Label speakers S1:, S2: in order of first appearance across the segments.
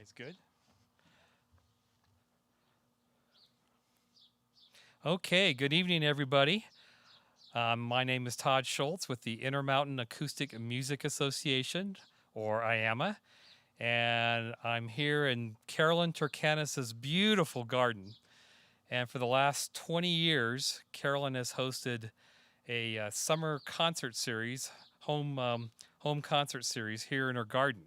S1: It's good. Okay, good evening, everybody. My name is Todd Schultz with the Intermountain Acoustic Music Association, or IAMA, and I'm here in Carolyn Turkanis's beautiful garden. And for the last 20 years, Carolyn has hosted a summer concert series, home concert series here in her garden.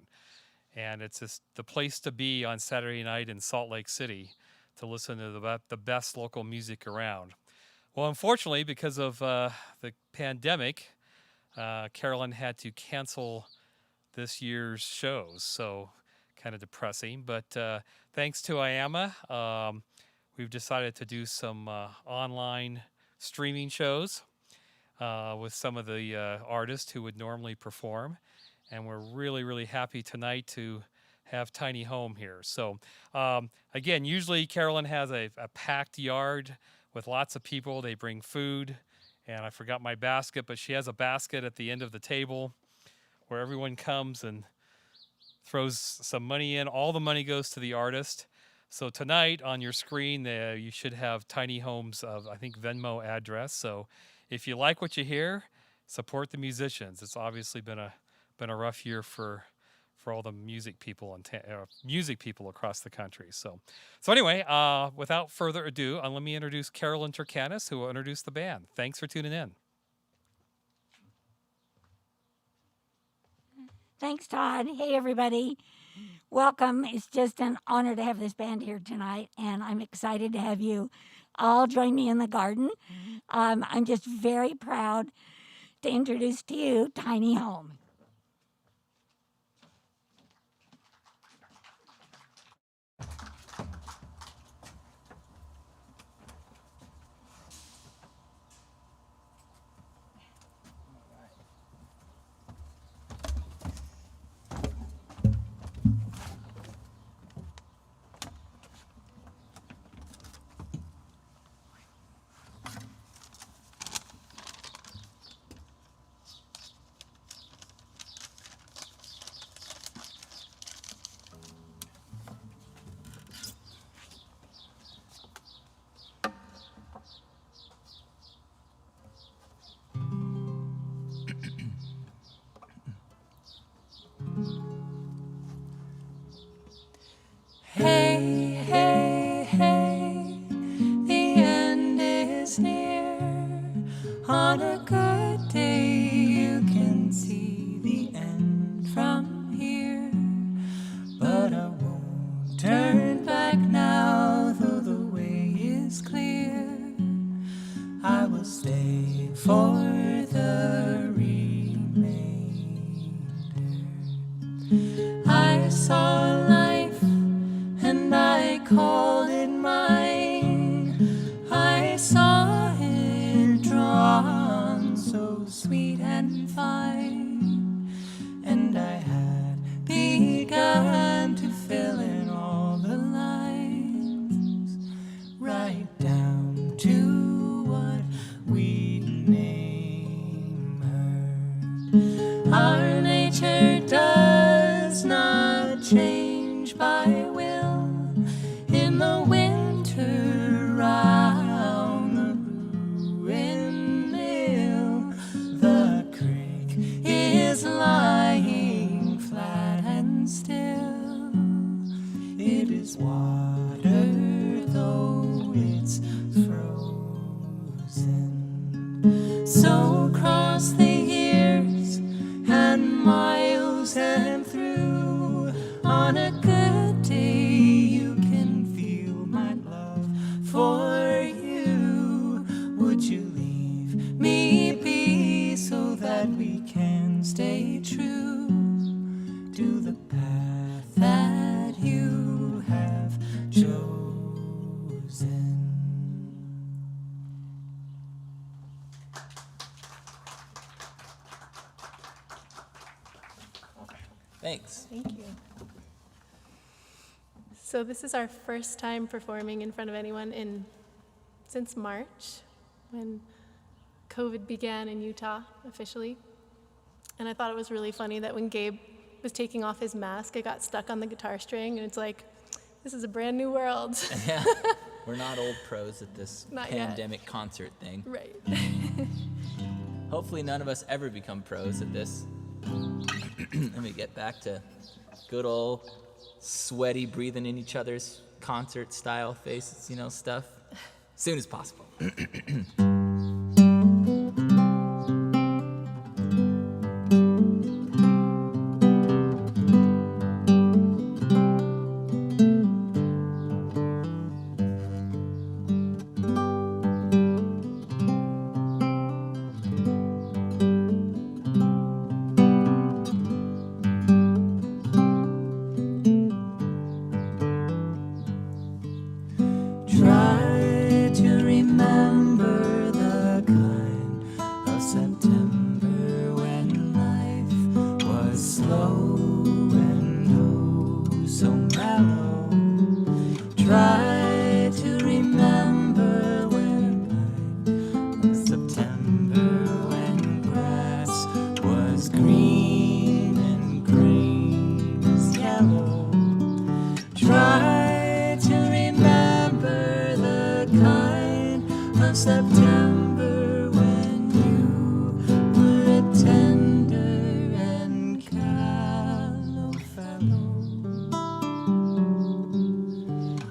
S1: And it's just the place to be on Saturday night in Salt Lake City to listen to the best local music around. Well, unfortunately, because of the pandemic, Carolyn had to cancel this year's shows, so kind of depressing. But thanks to IAMA, we've decided to do some online streaming shows with some of the artists who would normally perform. And we're really, really happy tonight to have Tiny Home here. So, again, usually Carolyn has a packed yard with lots of people. They bring food, and I forgot my basket, but she has a basket at the end of the table where everyone comes and throws some money in. All the money goes to the artist. So tonight on your screen, you should have Tiny Home's, I think, Venmo address. So if you like what you hear, support the musicians. It's obviously been a rough year for all the music people music people across the country. So anyway, without further ado, let me introduce Carolyn Turkanis, who will introduce the band. Thanks for tuning in.
S2: Thanks, Todd. Hey, everybody. Welcome. It's just an honor to have this band here tonight, and I'm excited to have you all join me in the garden. I'm just very proud to introduce to you Tiny Home.
S3: Hey, hey, hey, the end is near. On a good day, you can see the end from here. But I won't turn back now, though the way is clear. I will stay for the remainder. I saw life and I called it mine. I saw it drawn so sweet and fine, and I had begun to fill in all the lines, right down to what we'd name her. Our nature does not change by will. In the winter round the ruined mill, the creek is lying flat and still. It is water, though it's frozen. So cross the years and miles and through. On a good day, you can feel my love for you. Would you leave me be so that we can stay true to the path that you have chosen? Thanks.
S4: Thank you. So this is our first time performing in front of anyone since March, when COVID began in Utah officially. And I thought it was really funny that when Gabe was taking off his mask, it got stuck on the guitar string, and it's like, this is a brand new world.
S3: Yeah, we're not old pros at this
S4: Not yet.
S3: pandemic concert thing.
S4: Right.
S3: Hopefully none of us ever become pros at this. Let me get back to good old sweaty breathing in each other's concert style faces, stuff. Soon as possible. Try to remember the kind of September when life was slow and oh so mellow. Try to remember when life was September when grass was green and grain was yellow. Try to remember the kind of September when you were a tender and callow fellow.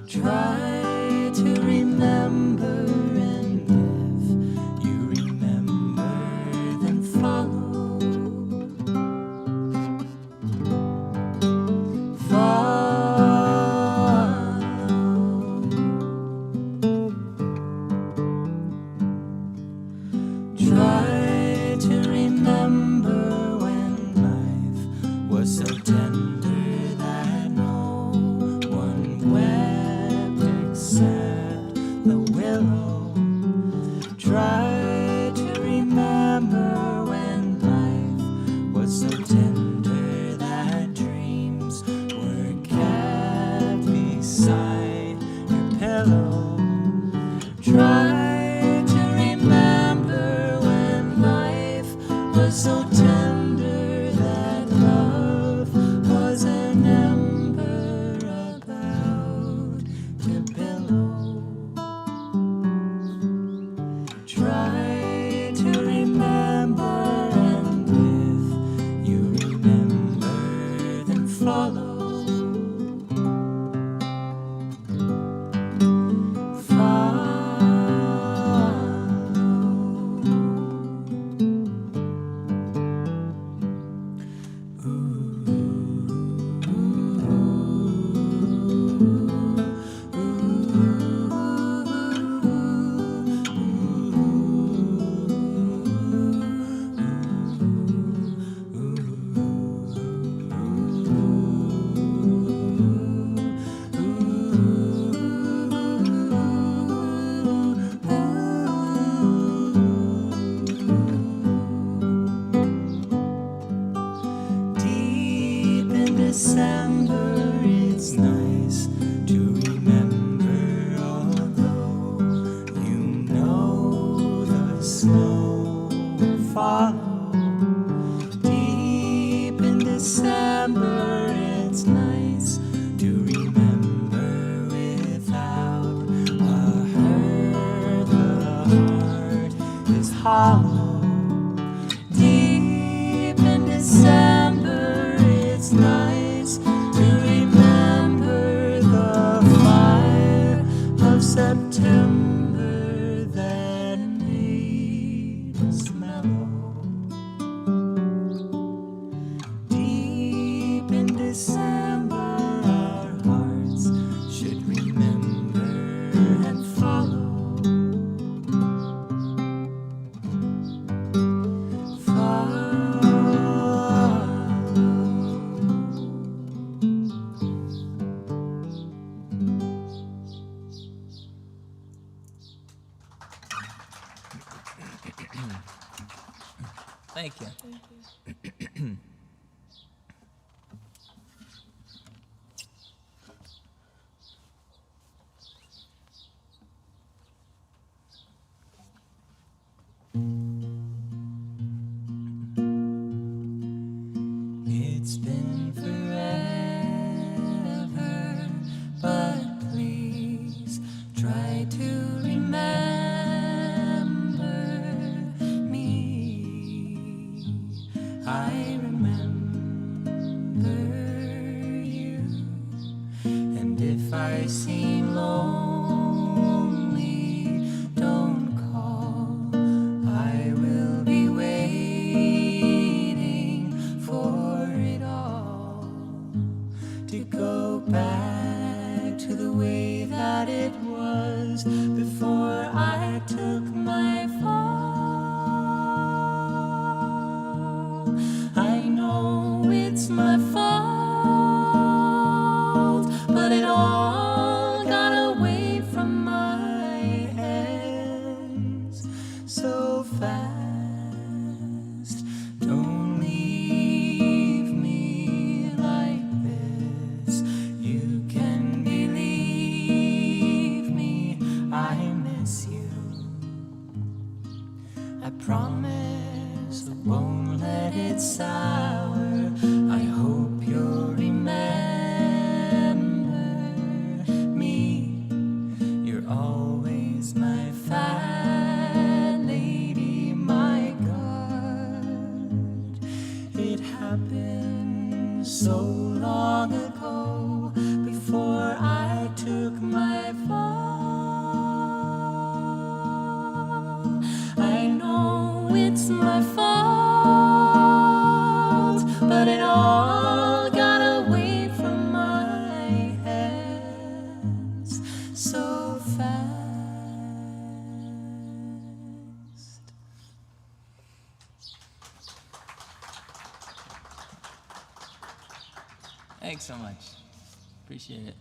S3: Try to remember, and if you remember, then follow. Try to remember when life was so tender that no one wept except the willow. Try to remember when life was so tender that dreams were kept beside your pillow. Try to remember when life was so tender that love was an ember about to billow. Try to remember, and if you remember, then follow. Deep in December, it's nice to remember, although you know the snow will follow. Deep in December, it's nice to remember without a hurt. The heart is hollow. Deep in December, it's nice to remember the fire of September that made us mellow. Deep in December, our hearts should remember and follow. It's been forever, but please try to remember me. I remember you, and if I seem lonely, don't call. I will be waiting for it all to go back to the way that it was before I took my fall. I know it's my fault, but it all got away from my hands so fast. Don't leave me like this. You can believe me, I miss you. I promise I won't let it sour. I hope you'll remember me. You're always my fat lady, my God. It happened so long ago, before I took my fall. I know it's my fault, but it all got away from my hands so fast. Thanks so much. Appreciate it.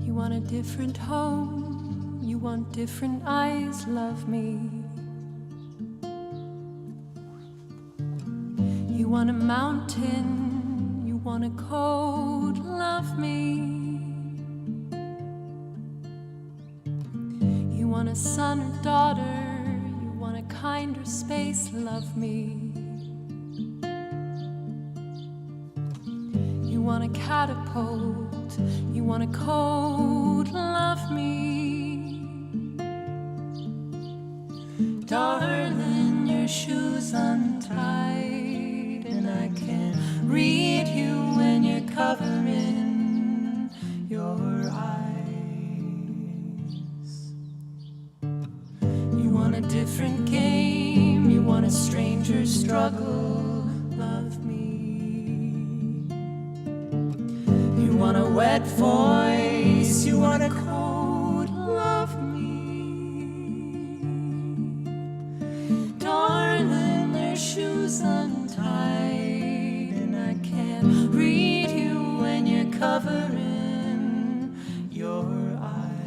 S5: You want a different home, you want different eyes, love me. You want a mountain, you want a cold, love me. You want a son or daughter, you want a kinder space, love me. You want a catapult, you want a cold, love me. Darling, your shoes untied, and I can't read you when you're covering your eyes. You want a different game, you want a stranger's struggle, love me. You want a wet voice, you want a cold, love me. Darling, their shoes untied, and I can't read you when you're covering your eyes.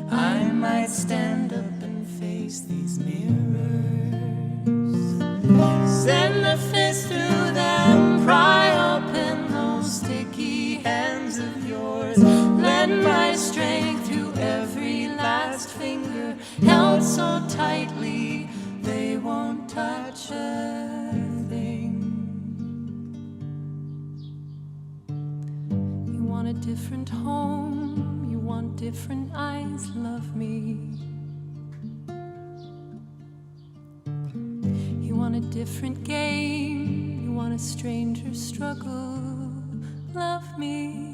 S5: I might stand up and face these mirrors, send a fist through them, pry open those sticky hands of yours, lend my strength to every last finger, held so tightly they won't touch a thing. You want a different home, you want different eyes, love me. You want a different game, you want a stranger's struggle, love me.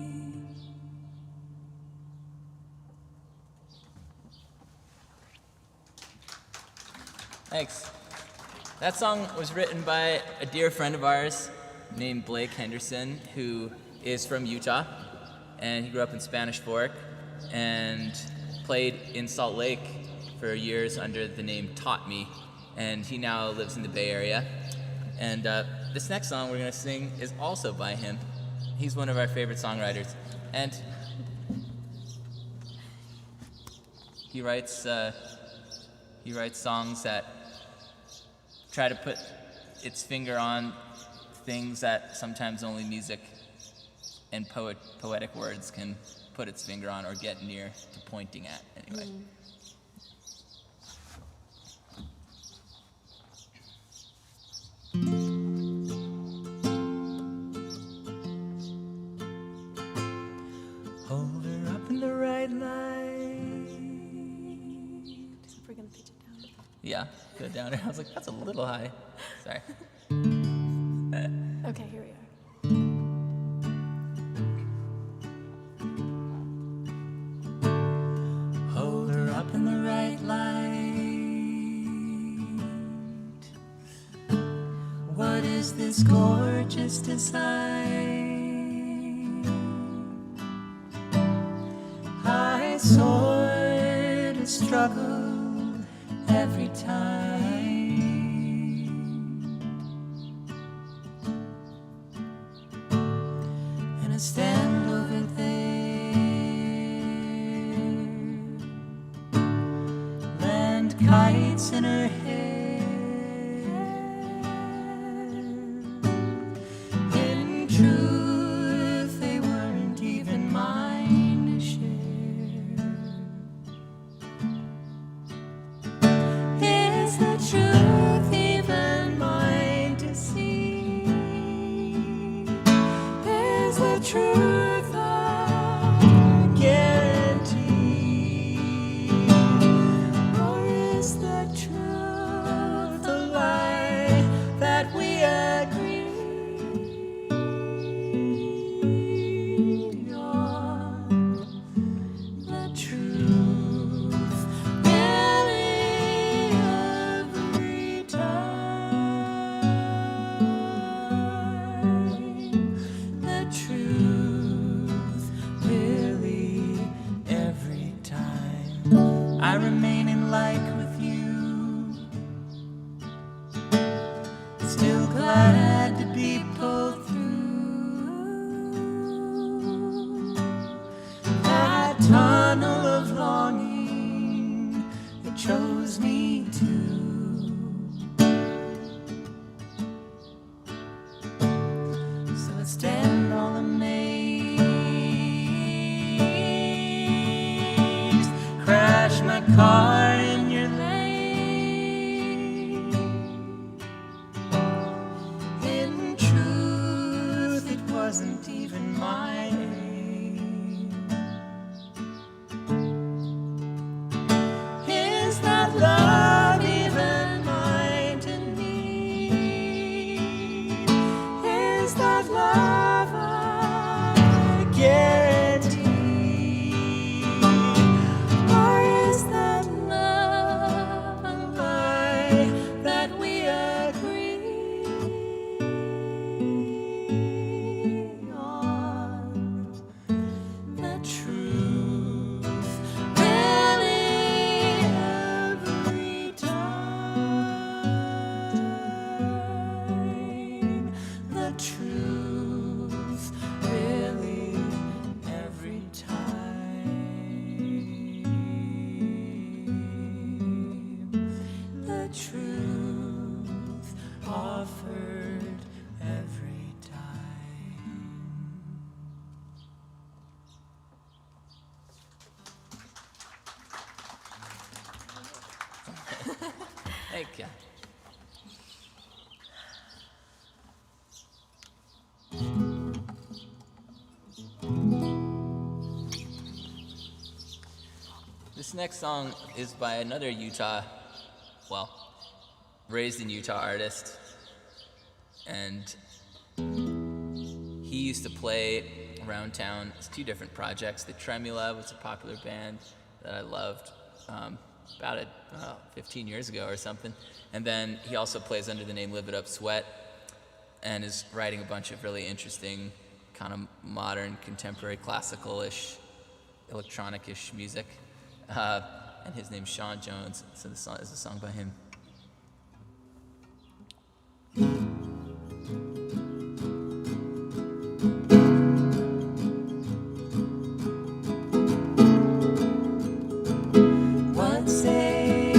S3: Thanks. That song was written by a dear friend of ours named Blake Henderson, who is from Utah, and he grew up in Spanish Fork and played in Salt Lake for years under the name Taught Me, and he now lives in the Bay Area. And this next song we're gonna sing is also by him. He's one of our favorite songwriters, and he writes songs that try to put its finger on things that sometimes only music and poetic words can put its finger on or get near to pointing at, anyway.
S5: Hold her up in the right light.
S4: We're gonna pitch it down.
S3: Yeah, go down there. I was like, that's a little high. Sorry.
S4: Okay, here we are.
S5: Hold her up in the right light. What is this gorgeous design? I sort of struggle every time. And I stand over there, land kites in her hair. In truth, they weren't even mine to share. Is the truth even mine to see? Is the truth a guarantee? Or is the truth a lie that we agree on? The truth really every time. The truth really every time. I remain in like with you, still glad to be pulled through that tunnel of longing that chose me to. So I stand all amazed, crash my car in your lane. In truth, it wasn't even my aim. Is that love even mine to need? Is that love a guarantee? Or is that love a lie that we agree on? The truth really every time. The truth really every time. The truth offered every time.
S3: Thank you. This next song is by another Utah, well, raised in Utah artist. And he used to play around town. It's two different projects. The Tremula was a popular band that I loved about 15 years ago or something. And then he also plays under the name Live It Up Sweat and is writing a bunch of really interesting kind of modern, contemporary, classical-ish, electronic-ish music. And his name's Sean Jones, so this song is a song by him.
S5: What sage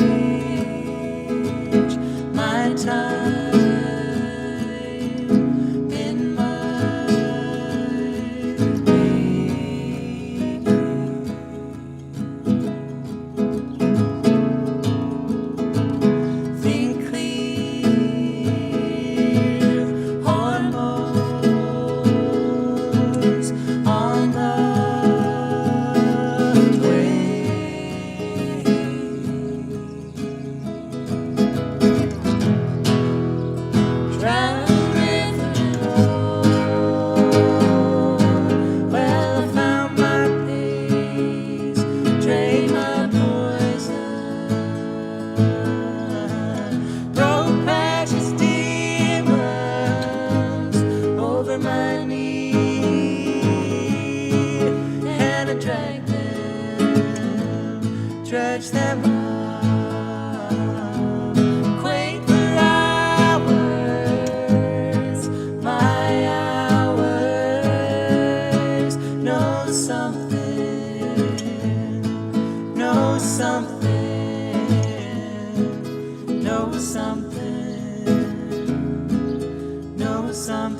S5: my time in my day. Think clear hormones on the Dredge them up, quake for hours, my hours. Know something, know something, know something, know something.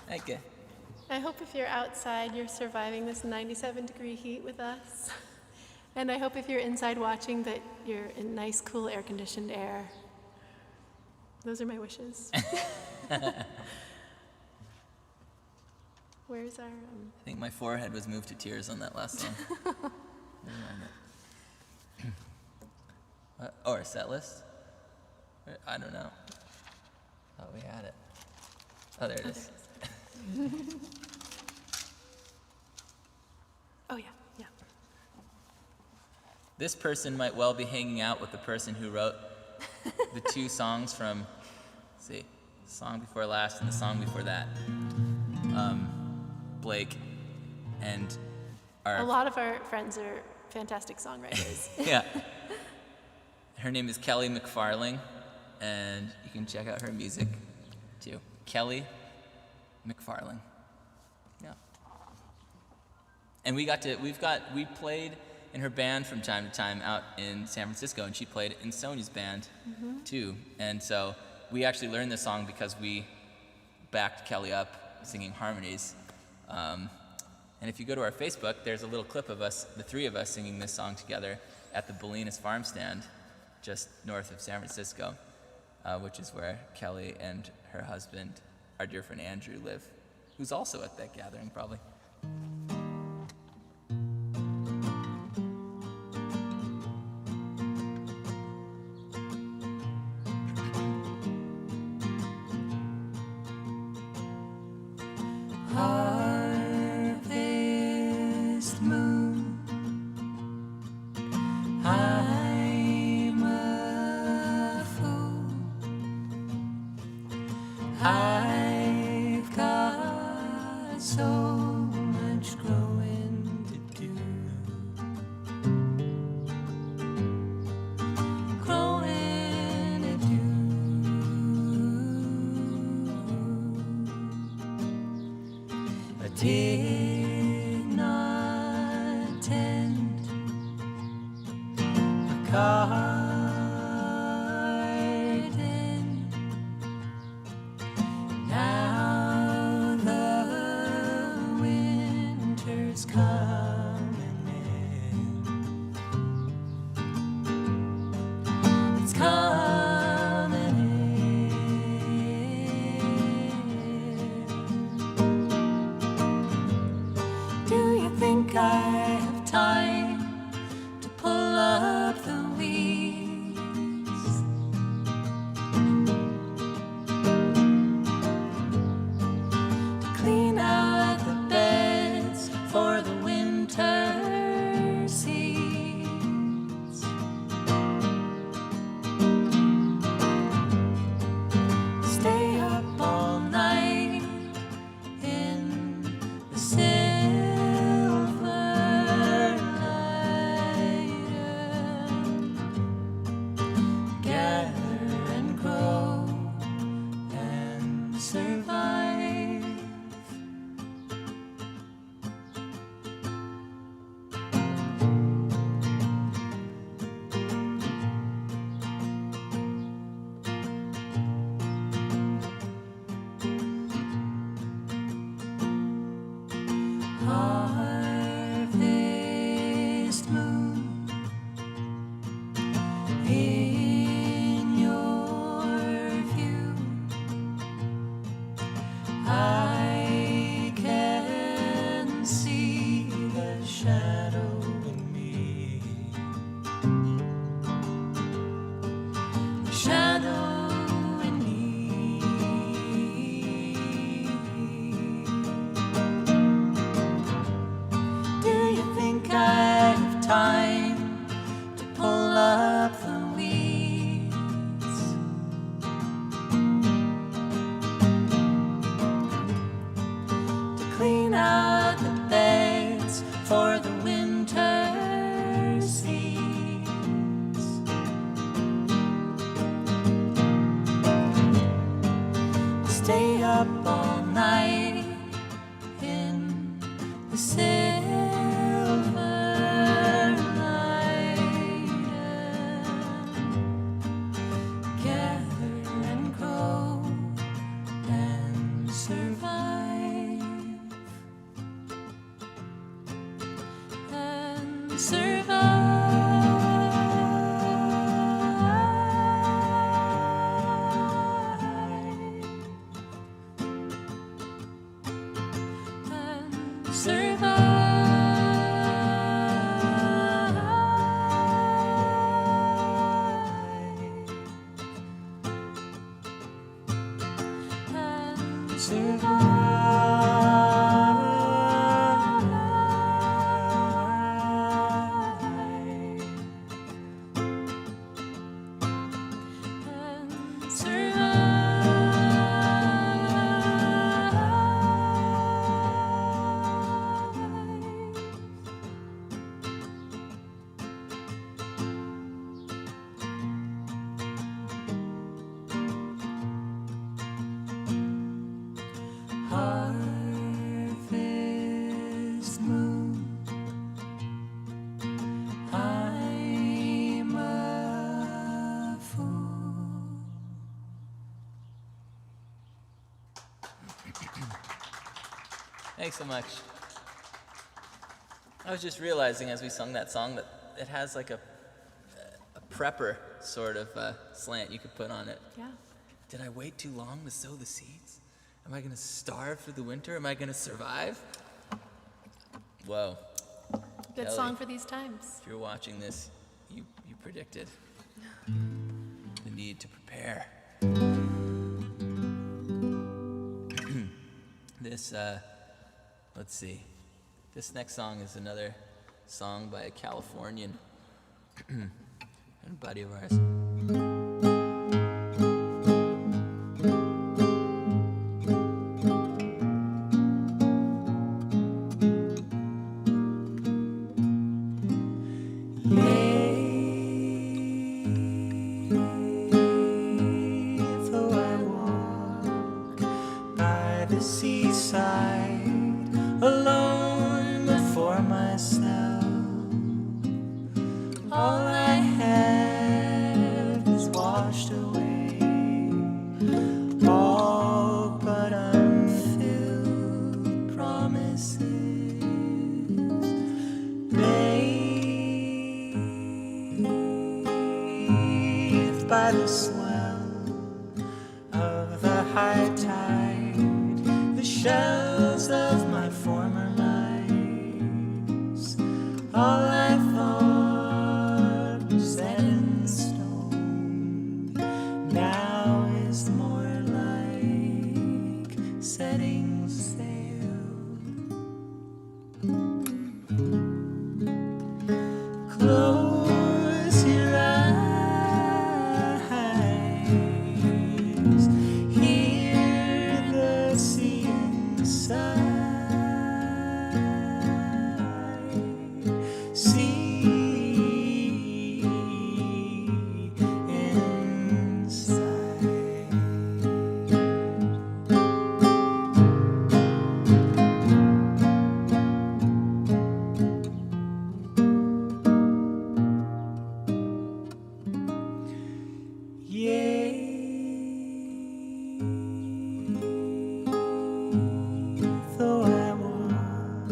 S3: Thank you.
S4: I hope if you're outside, you're surviving this 97-degree heat with us. And I hope if you're inside watching that you're in nice, cool, air-conditioned air. Those are my wishes. Where's our...
S3: I think my forehead was moved to tears on that last song. Or a set list? I don't know. Oh, we had it. Oh, there it is.
S4: Oh, yeah, yeah.
S3: This person might well be hanging out with the person who wrote the two songs from, let's see, the song before last and the song before that. Blake and
S4: A lot of our friends are fantastic songwriters.
S3: yeah. Her name is Kelly McFarling, and you can check out her music too. Kelly McFarling. Yeah. And we played in her band from time to time out in San Francisco, and she played in Sony's band too. And so we actually learned this song because we backed Kelly up singing harmonies. And if you go to our Facebook, there's a little clip of us, the three of us, singing this song together at the Bolinas Farm Stand, just north of San Francisco, which is where Kelly and her husband, our dear friend Andrew, live, who's also at that gathering, probably.
S5: Harvest moon, I'm a fool. I've got so much growing to do. Growing to do. A day garden. Now the winter's coming in. It's coming in. Do you think I have time to pull up the weeds? To clean out the beds for the winter seeds? Stay up all night in the silver light, gather and grow and survive. Harvest moon, in your view, I can see the shadow in me. The shadow in me. Do you think I have time to pull up the weeds? To clean out the beds for the winter seeds? Stay up all night in the silver light, gather and grow and survive, and harvest moon, I'm a fool.
S3: Thanks so much. I was just realizing as we sung that song that it has like a prepper sort of slant you could put on it.
S4: Yeah.
S3: Did I wait too long to sow the seeds? Am I going to starve through the winter? Am I going to survive? Whoa.
S4: Good
S3: Kelly,
S4: song for these times.
S3: if you're watching this, you predicted the need to prepare. This, let's see. This next song is another song by a Californian and a buddy of ours.
S5: Though I walk by the seaside alone, but for myself, all I have the swell of the high tide, the shells of my former lives, all I thought was set in stone, now is more like setting sail. Close your eyes, hear the sea inside, sea inside. Though I walk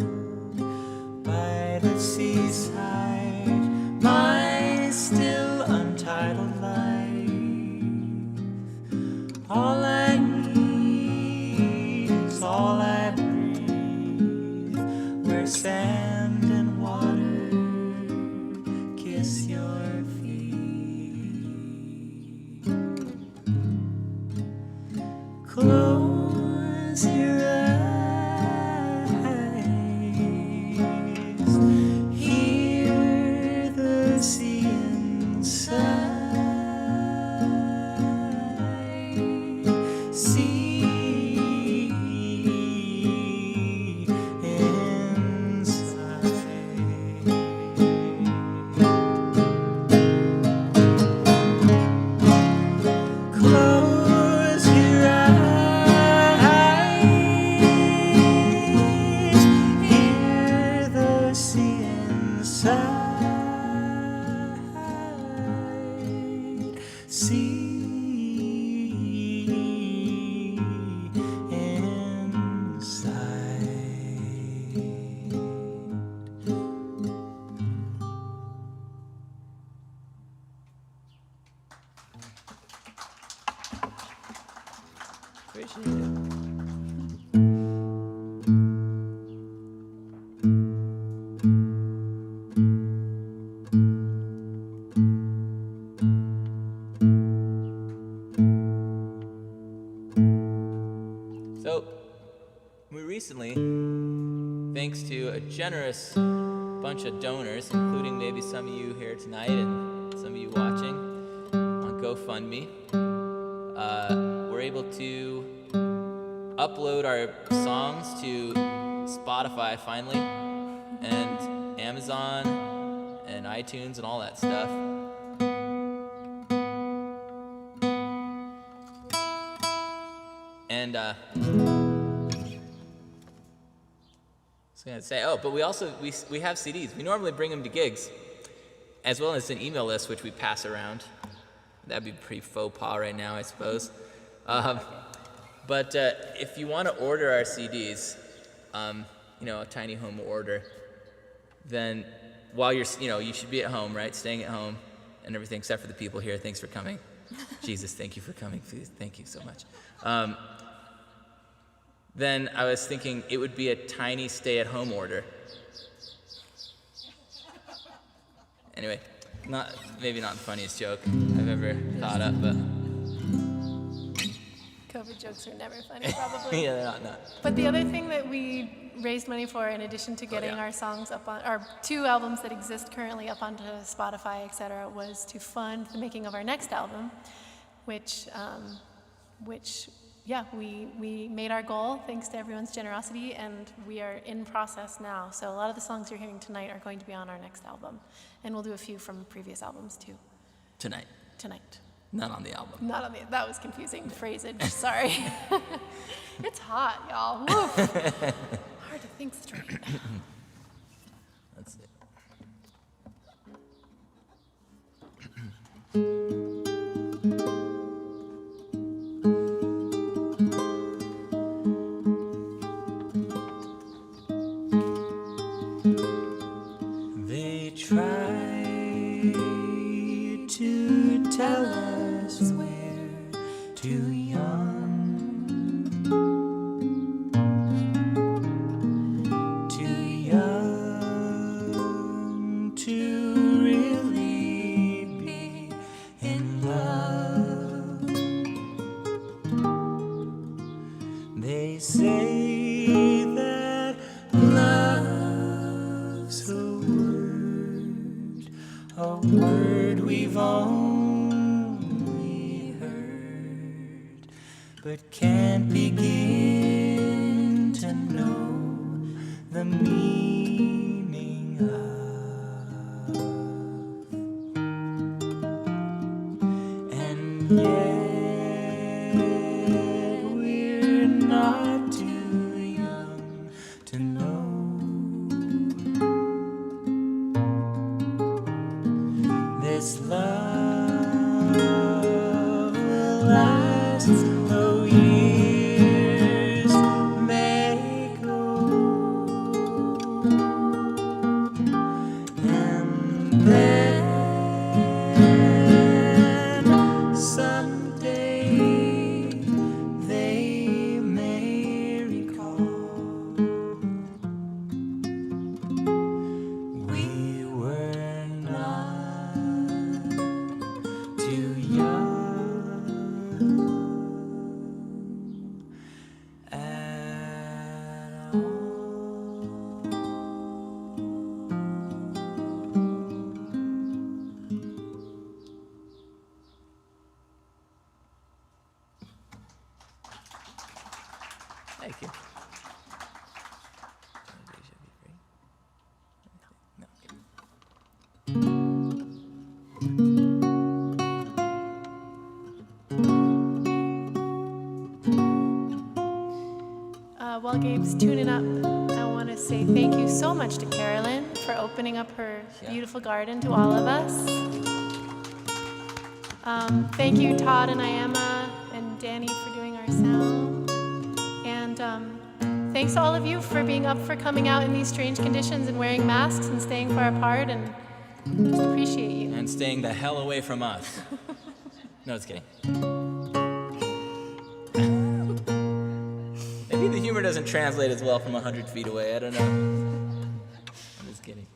S5: by the seaside, my still untitled life, all I need is all I breathe, where sand and water kiss your feet. Close your eyes, hear the sea inside, sea inside. Close your eyes, hear the sea inside, sea inside. Appreciate it.
S3: So, we recently, thanks to a generous bunch of donors, including maybe some of you here tonight and some of you watching on GoFundMe, we're able to upload our songs to Spotify finally, and Amazon, and iTunes, and all that stuff. And I was gonna say, but we also we have CDs. We normally bring them to gigs, as well as an email list which we pass around. That'd be pretty faux pas right now, I suppose. But if you want to order our CDs, a tiny home order, then while you're, you should be at home, right? Staying at home and everything, except for the people here. Thanks for coming. Jesus, thank you for coming. Please, thank you so much. Then I was thinking it would be a tiny stay-at-home order. Anyway, maybe not the funniest joke I've ever thought up, but
S4: COVID jokes are never funny, probably.
S3: yeah, they're not.
S4: But the other thing that we raised money for, in addition to getting our songs up on, our 2 albums that exist currently up onto Spotify, etc., was to fund the making of our next album, which we made our goal thanks to everyone's generosity, and we are in process now. So a lot of the songs you're hearing tonight are going to be on our next album, and we'll do a few from previous albums too.
S3: Tonight. Not on the album.
S4: Not on the. That was confusing phrasage. Sorry. It's hot, y'all. Woof. Hard to think straight.
S3: That's it.
S5: They try to tell us but can't begin to know the meaning of. And yet we're not too young to know this love will last, though years may go. And then someday they may recall we were not too young at all.
S3: Thank you. No.
S4: While Gabe's tuning up, I want to say thank you so much to Carolyn for opening up her beautiful garden to all of us. Thank you, Todd and Iama and Danny, for doing our sound. And thanks to all of you for being up for coming out in these strange conditions and wearing masks and staying far apart, and just appreciate you.
S3: And staying the hell away from us. No, just kidding. Maybe the humor doesn't translate as well from 100 feet away. I don't know. I'm just kidding.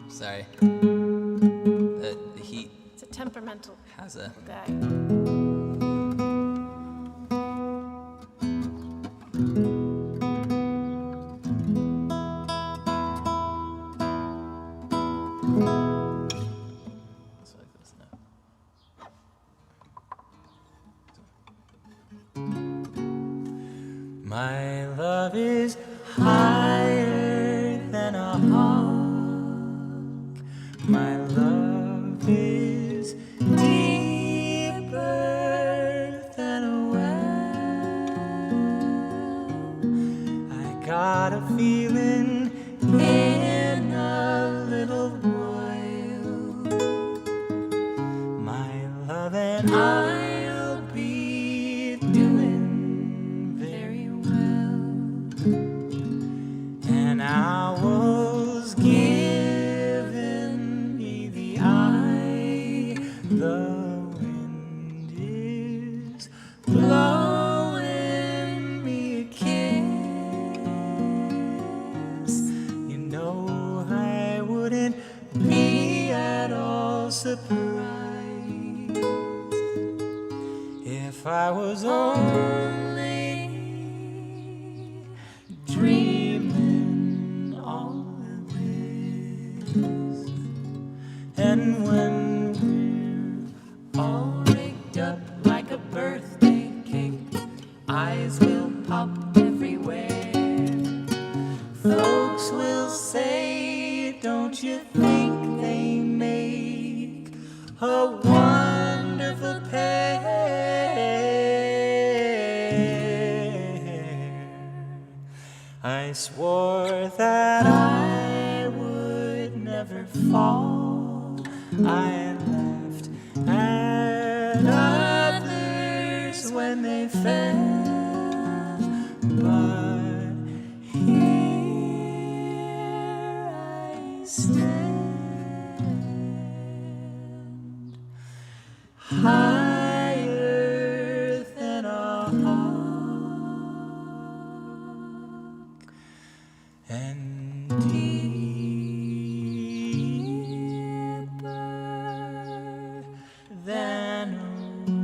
S3: Sorry. The heat
S4: It's a temperamental
S3: has a...
S4: guy.
S3: That's what I listen to.
S5: My love is higher than a hawk. My love is deeper than a well. I got a feeling in a little while my love and I'll be doing very well. And I was given me the eye. The wind is blowing me a kiss. You know I wouldn't be at all surprised if I was only dreaming all of this. And when we're all rigged up like a birthday cake, eyes will pop everywhere. Folks will say, don't you think they make a wonderful pair? I swore that I would never fall. I laughed at others when they fell, but here I stand, higher than a hawk and deeper than a well.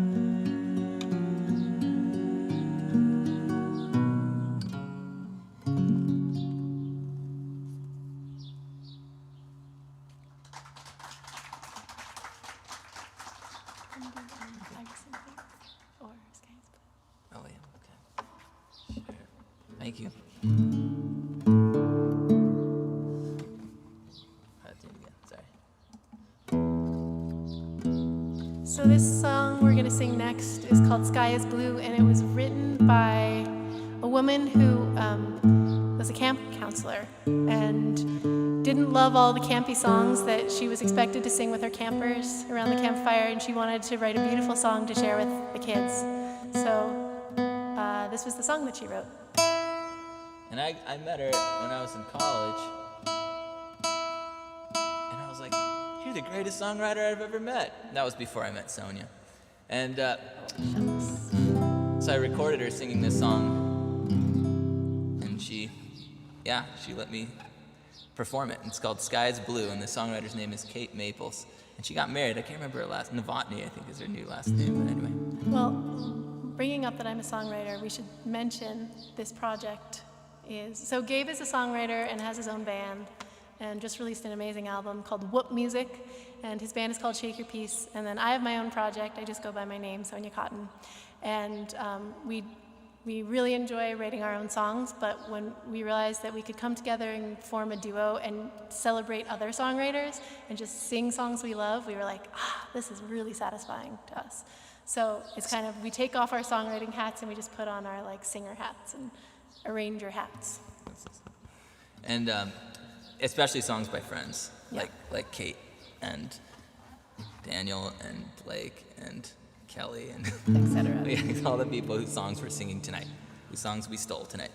S3: Thank you. Sorry.
S4: So this song we're gonna sing next is called Sky is Blue, and it was written by a woman who was a camp counselor and didn't love all the campy songs that she was expected to sing with her campers around the campfire, and she wanted to write a beautiful song to share with the kids. So this was the song that she wrote.
S3: And I met her when I was in college, and I was like, "You're the greatest songwriter I've ever met." That was before I met Sonia. And so I recorded her singing this song, and she let me perform it. It's called Sky is Blue, and the songwriter's name is Kate Maples. And she got married. I can't remember her last name. Novotny, I think, is her new last name, but anyway.
S4: Well, bringing up that I'm a songwriter, we should mention this project so Gabe is a songwriter and has his own band and just released an amazing album called Whoop Music, and his band is called Shake Your Peace. And then I have my own project. I just go by my name, Sonia Cotton. And we really enjoy writing our own songs, but when we realized that we could come together and form a duo and celebrate other songwriters and just sing songs we love, we were like, this is really satisfying to us. So it's kind of, we take off our songwriting hats and we just put on our like singer hats and arranger hats.
S3: And especially songs by friends,
S4: Yeah.
S3: like Kate and Daniel and Blake and Kelly and
S4: Etc.
S3: all the people whose songs we're singing tonight, whose songs we stole tonight.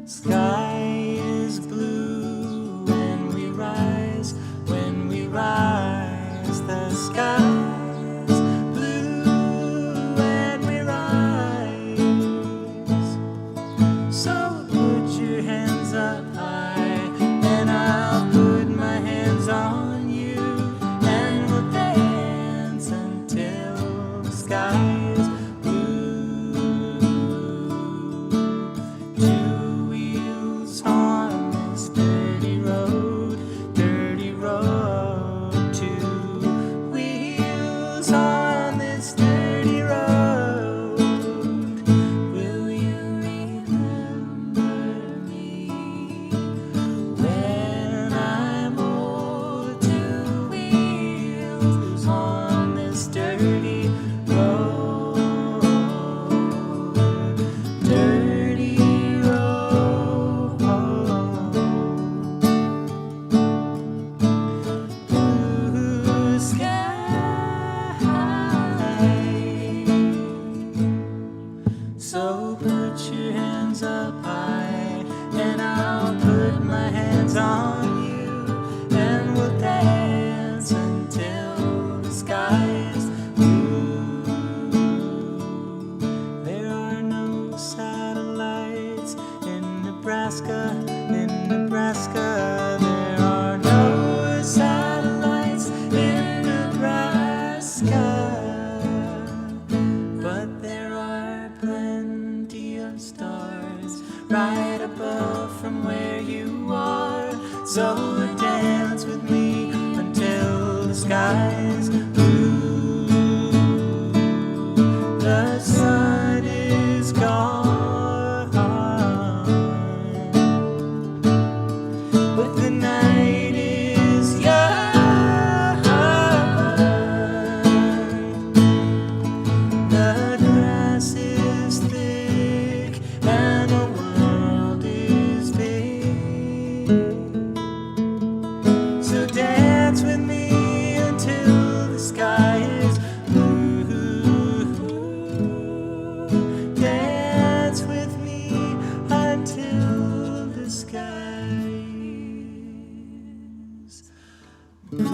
S5: Sky is blue when we rise, the sky is blue when we rise. So put your hands up high, and I'll put my hands on you, and we'll dance until the sky is blue. Two wheels on this dirty road, two wheels on this dirty road. Will you remember me when I'm old? Two wheels on this dirty road, dirty road. Blue sky. So put your hands up high, and I'll put my hands on you, and we'll dance until the sky is blue. There are no satellites in Nebraska, There are no satellites in Nebraska, but there are plenty of stars right above from where you are. So dance with me until the sky is blue. The sun is gone, but the night is young. The grass is thick and the world is big. So dance with me until the sky is blue. Dance with me until the sky is blue.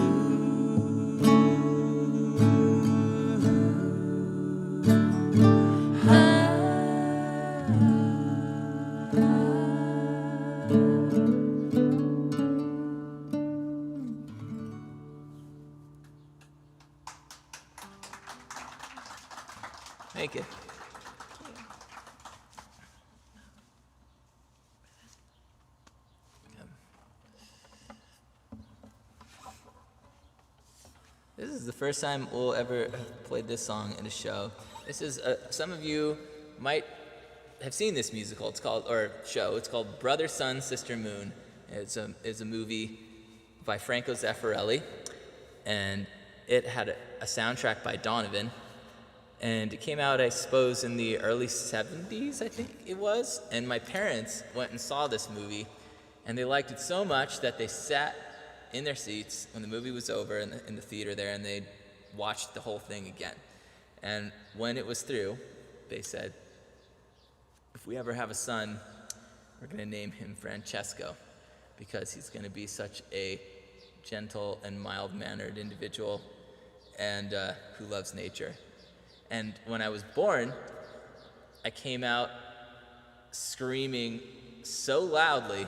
S3: Make it. This is the first time we'll ever have played this song in a show. This is, some of you might have seen this musical. It's called Brother, Sun, Sister, Moon. It's a movie by Franco Zeffirelli, and it had a soundtrack by Donovan. And it came out, I suppose, in the early 70s, I think it was. And my parents went and saw this movie, and they liked it so much that they sat in their seats when the movie was over in the theater there, and they watched the whole thing again. And when it was through, they said, if we ever have a son, we're going to name him Francesco, because he's going to be such a gentle and mild-mannered individual and who loves nature. And when I was born, I came out screaming so loudly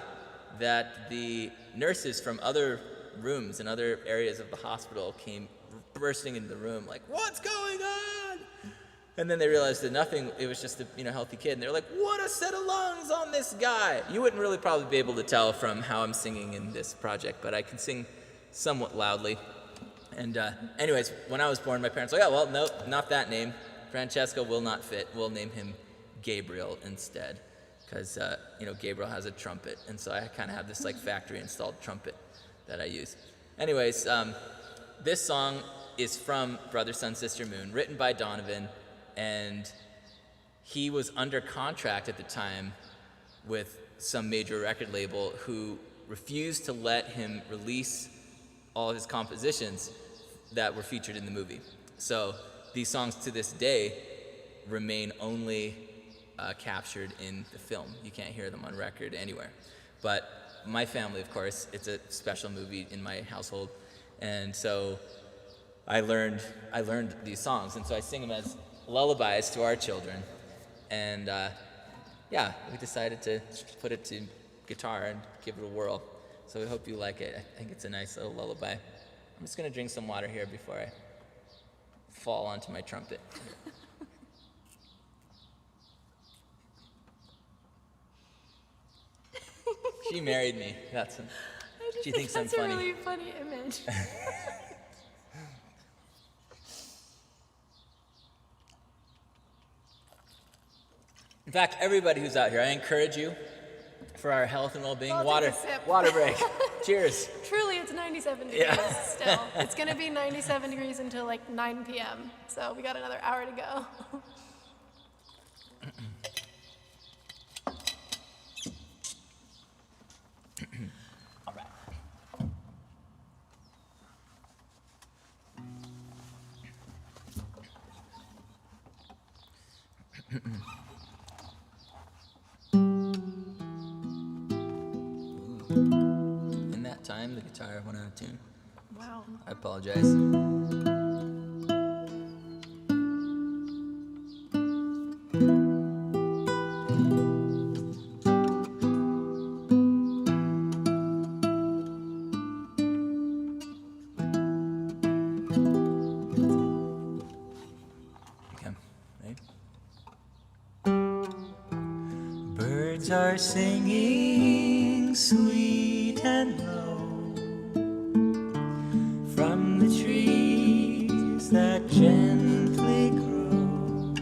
S3: that the nurses from other rooms and other areas of the hospital came bursting into the room like, what's going on? And then they realized that nothing, it was just a healthy kid. And they're like, what a set of lungs on this guy. You wouldn't really probably be able to tell from how I'm singing in this project, but I can sing somewhat loudly. And anyways, when I was born, my parents were like, oh, well, no, not that name. Francesco will not fit. We'll name him Gabriel instead, because Gabriel has a trumpet, and so I kind of have this like factory installed trumpet that I use. Anyways, this song is from Brother, Sun, Sister, Moon, written by Donovan, and he was under contract at the time with some major record label who refused to let him release all of his compositions that were featured in the movie. So these songs to this day remain only captured in the film. You can't hear them on record anywhere. But my family, of course, it's a special movie in my household, and so I learned these songs, and so I sing them as lullabies to our children. And we decided to put it to guitar and give it a whirl. So we hope you like it. I think it's a nice little lullaby. I'm just gonna drink some water here before I fall onto my trumpet. She married me. She thinks I'm funny.
S4: That's a really funny image.
S3: In fact, everybody who's out here, I encourage you, for our health and well-being,
S4: I'll take a sip.
S3: water break. Cheers.
S4: Truly, it's 97 degrees still. It's going to be 97 degrees until like 9 p.m. So we got another hour to go.
S3: All right. In that time, the guitar went out of tune.
S4: Wow.
S3: I apologize. Okay, ready?
S5: Birds are singing sweet and low from the trees that gently grow.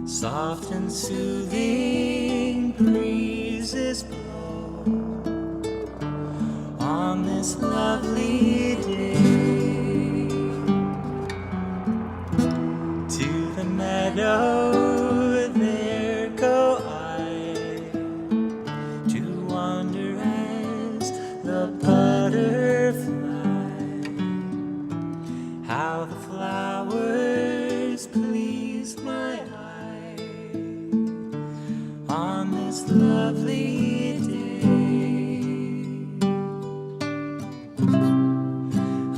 S5: Soft and soothing breezes blow on this lovely day. To the meadow there go I, to wander as the butterfly. How the flowers please my eye on this lovely day.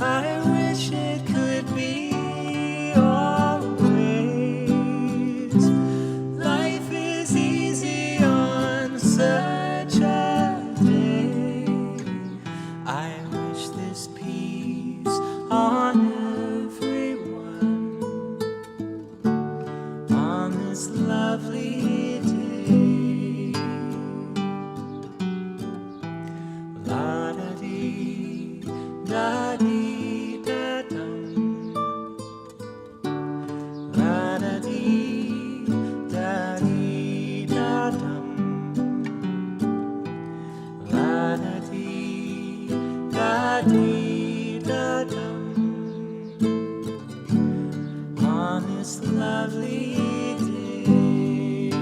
S5: I wish it could be always. Life is easy on such a day. I wish this peace on everyone. this lovely day. La da dee da dee da dum. La da dee da dee da dum. La da dee da dee da dum. On this lovely day,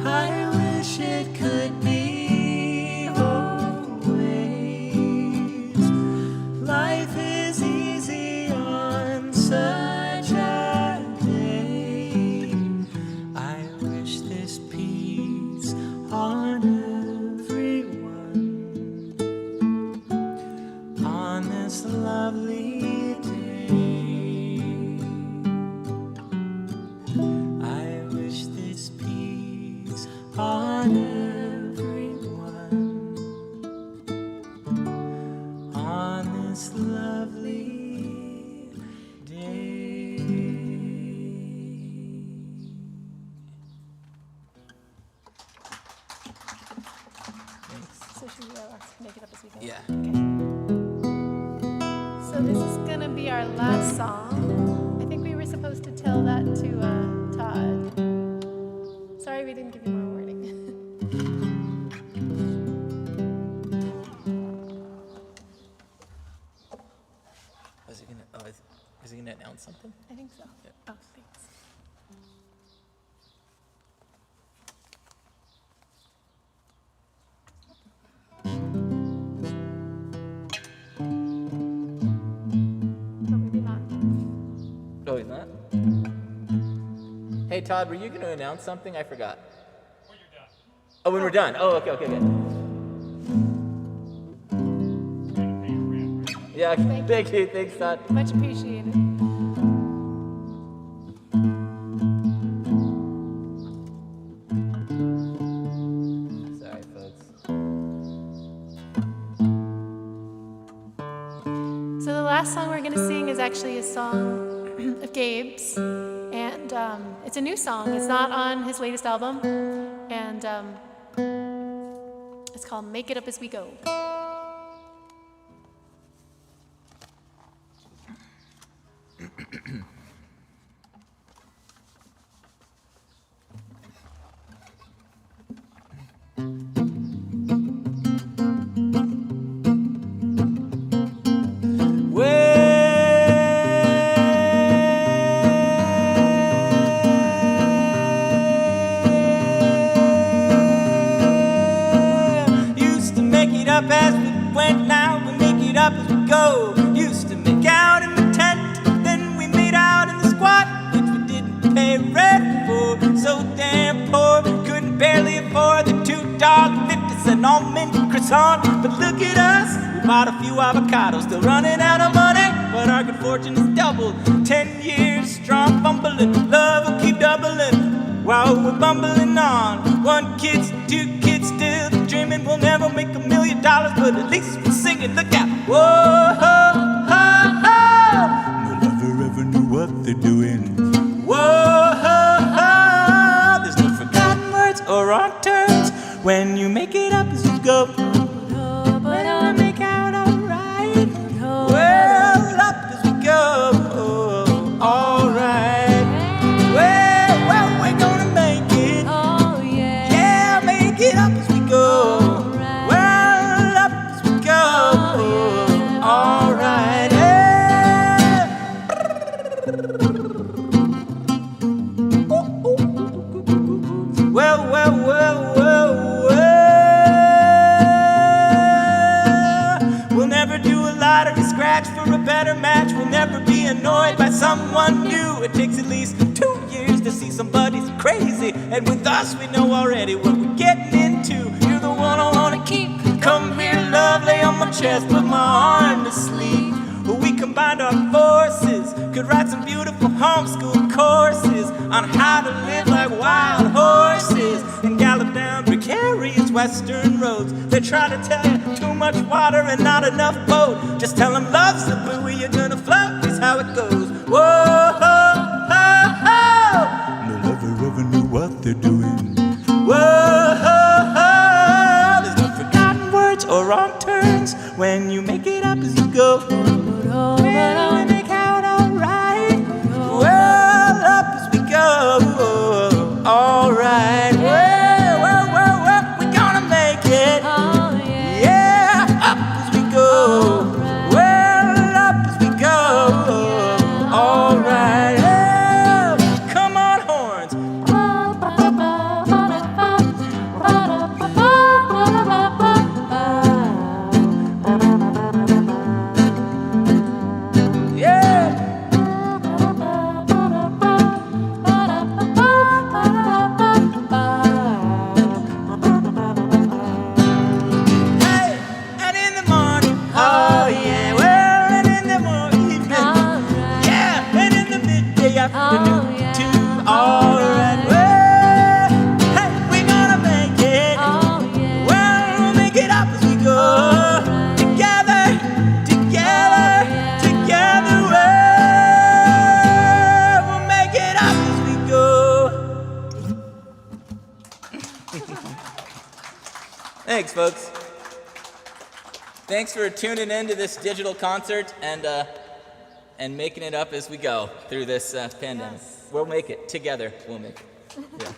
S5: I wish it could be always. Life is easy on such a day. I wish this peace on everyone on this lovely day. I wish this peace on everyone on this lovely day.
S4: So should we make it up as we go?
S3: Yeah.
S4: Okay. So this is gonna be our last song. I think we were supposed to tell that to Todd. Sorry we didn't give you more warning.
S3: Is he gonna announce something?
S4: I think so. Oh, thanks. Oh, maybe not.
S3: Oh, he's not? Hey, Todd, were you going to announce something? I forgot. When you're done. Oh, when we're done. Oh, okay, good. Yeah, thank you. Thanks, Todd.
S4: Much appreciated.
S3: Sorry, folks.
S4: So the last song we're going to sing is actually a song of Gabe's, and it's a new song. It's not on his latest album, and it's called Make It Up As We Go.
S5: Used to make it up as we went, now we make it up as we go. Used to make out in the tent, then we made out in the squat, which we didn't pay rent for. So damn poor, couldn't barely afford the $2 50-cent almond croissant. But look at us, we bought a few avocados, still running out of money, but our good fortune is doubled. 10 years strong, fumbling, love will keep doubling while we're bumbling on. 1 kid, 2 kids, still dreaming we'll never make $1 million, but at least we're singing. Look out! Whoa, ho, ho, ho. No lover ever knew what they're doing. Whoa, ho, ho. There's no forgotten words or wrong turns when you make it up as you go. But I make out alright. Well, up as we go. Alright. Well, we're gonna make it.
S6: Oh yeah.
S5: Yeah, make it up as we go.
S6: Alright.
S5: Well, up as we go.
S6: yeah.
S5: Alright. Yeah. Well. We'll never do a lottery scratch for a better match. We'll never be annoyed by someone new. It takes at least 2 years to see somebody's crazy, and with us we know already what we're getting into. You're the one I wanna keep. Come here, love, lay on my chest, put my arm to sleep. We combined our forces, could write some beautiful homeschool courses on how to live like wild horses and gallop down precarious western roads. They try to tell you too much water and not enough boat. Just tell them love's the buoy, you're gonna float, is how it goes. Whoa.
S3: afternoon
S6: yeah.
S3: too. Alright, well, hey, we're gonna make it.
S6: Oh, yeah.
S3: Well, we'll make it up as we go.
S6: Alright.
S3: Together, together,
S6: yeah.
S3: together. Well, we'll make it up as we go. Thanks, folks. Thanks for tuning in to this digital concert and making it up as we go through this pandemic. We'll make it together. We'll make it. Yeah.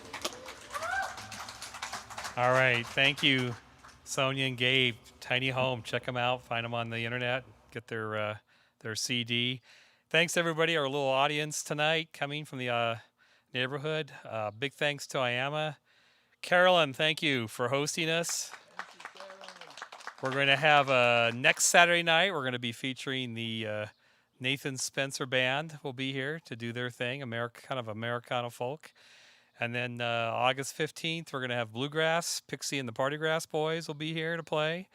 S1: All right. Thank you, Sonia and Gabe. Tiny Home. Check them out. Find them on the internet. Get their CD. Thanks, everybody, our little audience tonight coming from the neighborhood. Big thanks to IAMA. Carolyn, thank you for hosting us. We're going to have next Saturday night, we're going to be featuring the Nathan Spencer Band will be here to do their thing, kind of Americana folk. And then August 15th, we're going to have Bluegrass. Pixie and the Partygrass Boys will be here to play.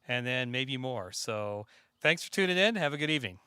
S1: And then maybe more. So thanks for tuning in. Have a good evening.